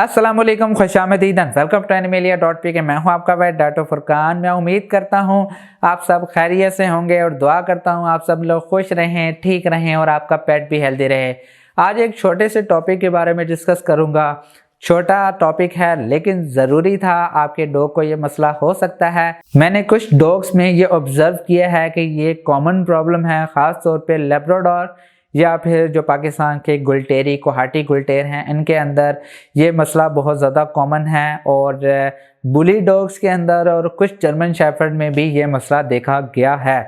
अस्सलामुअलैकुम, खुशामदीदन, welcome to एनिमेलिया.pk। मैं हूं आपका भाई डॉक्टर फुरकान। मैं उम्मीद करता हूं आप सब खैरियत से होंगे और दुआ करता हूं आप सब लोग खुश रहें, ठीक रहें और आपका पेट भी हेल्दी रहे। आज एक छोटे से टॉपिक के बारे में डिस्कस करूंगा। छोटा टॉपिक है लेकिन ज़रूरी था, आपके डॉग को ये मसला हो सकता है। मैंने कुछ डॉग्स में ये ऑब्ज़र्व किया है कि ये कॉमन प्रॉब्लम है, ख़ास तौर पे लेब्राडोर या फिर जो पाकिस्तान के गुलटेरी कोहाटी गुलटेर हैं, इनके अंदर ये मसला बहुत ज़्यादा कॉमन है। और बुली डॉग्स के अंदर और कुछ जर्मन शेफर्ड में भी ये मसला देखा गया है।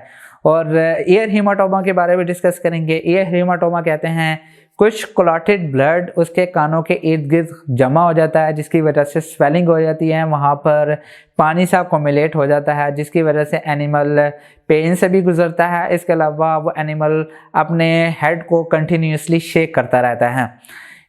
और ईयर हीमाटोमा के बारे में डिस्कस करेंगे। ईयर हीमाटोमा कहते हैं कुछ क्लॉटेड ब्लड उसके कानों के इर्द गिर्द जमा हो जाता है, जिसकी वजह से स्वेलिंग हो जाती है, वहाँ पर पानी सा कोमुलेट हो जाता है, जिसकी वजह से एनिमल पेन से भी गुजरता है। इसके अलावा वो एनिमल अपने हेड को कंटिन्यूसली शेक करता रहता है।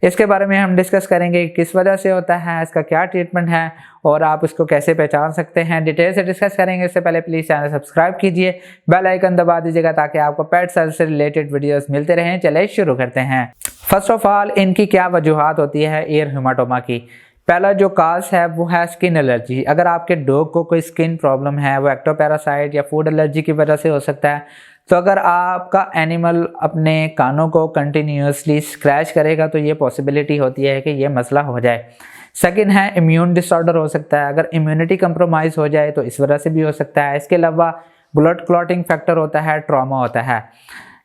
इसके बारे में हम डिस्कस करेंगे किस वजह से होता है, इसका क्या ट्रीटमेंट है और आप इसको कैसे पहचान सकते हैं। डिटेल से डिस्कस करेंगे। इससे पहले प्लीज़ चैनल सब्सक्राइब कीजिए, बेल आइकन दबा दीजिएगा ताकि आपको पेट हेल्थ से रिलेटेड वीडियोस मिलते रहें। चलिए शुरू करते हैं। फर्स्ट ऑफ ऑल, इनकी क्या वजूहात होती है ईयर हीमाटोमा की। पहला जो काज है वो है स्किन एलर्जी। अगर आपके डॉग को कोई स्किन प्रॉब्लम है, वो एक्टोपैरासाइट या फूड एलर्जी की वजह से हो सकता है। तो अगर आपका एनिमल अपने कानों को कंटिन्यूसली स्क्रैच करेगा तो ये पॉसिबिलिटी होती है कि ये मसला हो जाए। सेकंड है इम्यून डिसऑर्डर हो सकता है। अगर इम्यूनिटी कंप्रोमाइज़ हो जाए तो इस वजह से भी हो सकता है। इसके अलावा ब्लड क्लॉटिंग फैक्टर होता है, ट्रॉमा होता है।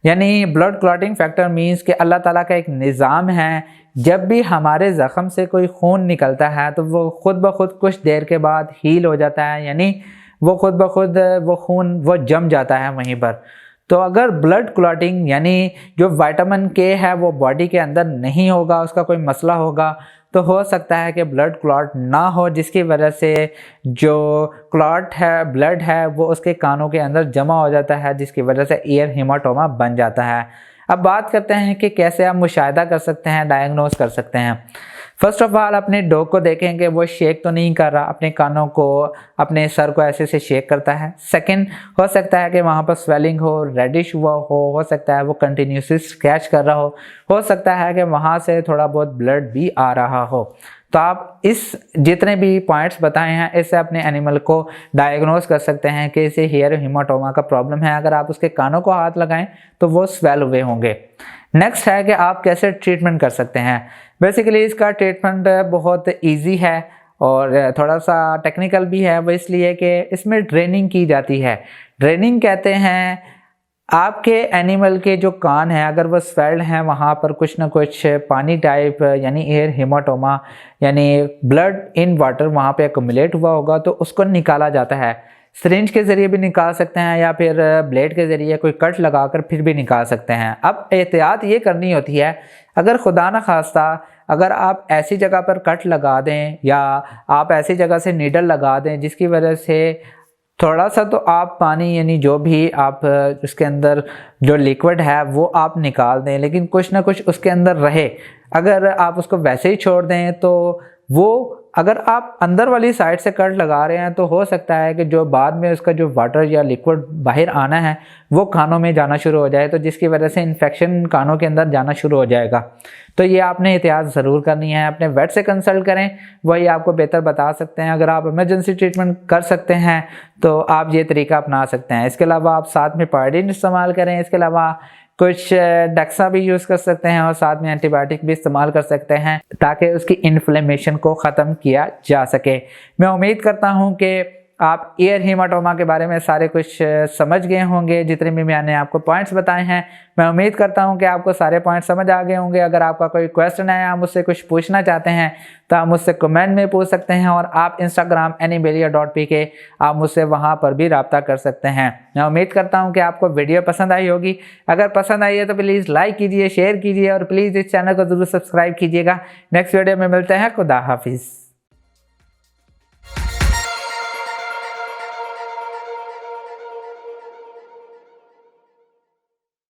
यानी ब्लड क्लॉटिंग फैक्टर मीन्स कि अल्लाह ताला का एक निज़ाम है, जब भी हमारे ज़ख़म से कोई खून निकलता है तो वो खुद ब खुद कुछ देर के बाद हील हो जाता है, यानी वो खुद ब खुद वो खून वो जम जाता है वहीं पर। तो अगर ब्लड क्लॉटिंग यानी जो विटामिन के है वो बॉडी के अंदर नहीं होगा, उसका कोई मसला होगा, तो हो सकता है कि ब्लड क्लॉट ना हो, जिसकी वजह से जो क्लॉट है, ब्लड है, वो उसके कानों के अंदर जमा हो जाता है, जिसकी वजह से ईयर हीमाटोमा बन जाता है। अब बात करते हैं कि कैसे आप मुशाहिदा कर सकते हैं, डायग्नोस कर सकते हैं। फर्स्ट ऑफ ऑल, अपने डॉग को देखें कि वो शेक तो नहीं कर रहा, अपने कानों को, अपने सर को ऐसे से शेक करता है। सेकंड, हो सकता है कि वहाँ पर स्वेलिंग हो, रेडिश हुआ हो सकता है वो कंटिन्यूसली स्क्रैच कर रहा हो सकता है कि वहाँ से थोड़ा बहुत ब्लड भी आ रहा हो। तो आप इस जितने भी पॉइंट्स बताए हैं, इससे अपने एनिमल को डायग्नोस कर सकते हैं कि इसे ईयर हीमाटोमा का प्रॉब्लम है। अगर आप उसके कानों को हाथ लगाएं तो वो स्वेल हुए होंगे। नेक्स्ट है कि आप कैसे ट्रीटमेंट कर सकते हैं। बेसिकली इसका ट्रीटमेंट बहुत इजी है और थोड़ा सा टेक्निकल भी है। वो इसलिए कि इसमें ड्रेनिंग की जाती है। ड्रेनिंग कहते हैं आपके एनिमल के जो कान हैं, अगर वो स्वेल्ड हैं, वहाँ पर कुछ ना कुछ पानी टाइप यानी ईयर हीमाटोमा यानी ब्लड इन वाटर वहाँ पे एक्युमुलेट हुआ होगा, तो उसको निकाला जाता है। सिरिंज के ज़रिए भी निकाल सकते हैं या फिर ब्लेड के ज़रिए कोई कट लगाकर फिर भी निकाल सकते हैं। अब एहतियात ये करनी होती है, अगर खुदा न खास्ता अगर आप ऐसी जगह पर कट लगा दें या आप ऐसी जगह से नीडल लगा दें जिसकी वजह से थोड़ा सा तो आप पानी यानी जो भी आप उसके अंदर जो लिक्विड है वो आप निकाल दें, लेकिन कुछ ना कुछ उसके अंदर रहे। अगर आप उसको वैसे ही छोड़ दें तो वो, अगर आप अंदर वाली साइड से कट लगा रहे हैं तो हो सकता है कि जो बाद में उसका जो वाटर या लिक्विड बाहर आना है वो कानों में जाना शुरू हो जाए, तो जिसकी वजह से इन्फेक्शन कानों के अंदर जाना शुरू हो जाएगा। तो ये आपने एहतियात ज़रूर करनी है। अपने वेट से कंसल्ट करें, वही आपको बेहतर बता सकते हैं। अगर आप इमरजेंसी ट्रीटमेंट कर सकते हैं तो आप ये तरीका अपना सकते हैं। इसके अलावा आप साथ में पायडिन इस्तेमाल करें। इसके अलावा कुछ डेक्सा भी यूज़ कर सकते हैं और साथ में एंटीबायोटिक भी इस्तेमाल कर सकते हैं ताकि उसकी इन्फ्लेमेशन को ख़त्म किया जा सके। मैं उम्मीद करता हूं कि आप ईयर हीमाटोमा के बारे में सारे कुछ समझ गए होंगे, जितने भी मैंने आपको पॉइंट्स बताए हैं। मैं उम्मीद करता हूं कि आपको सारे पॉइंट्स समझ आ गए होंगे। अगर आपका कोई क्वेश्चन है, आप मुझसे कुछ पूछना चाहते हैं तो आप मुझसे कमेंट में पूछ सकते हैं और आप इंस्टाग्राम एनिमेलिया.pk आप मुझसे वहां पर भी रब्ता कर सकते हैं। मैं उम्मीद करता हूं कि आपको वीडियो पसंद आई होगी। अगर पसंद आई है तो प्लीज़ लाइक कीजिए, शेयर कीजिए और प्लीज़ इस चैनल को ज़रूर सब्सक्राइब कीजिएगा। नेक्स्ट वीडियो में मिलते हैं। खुदा हाफिज़।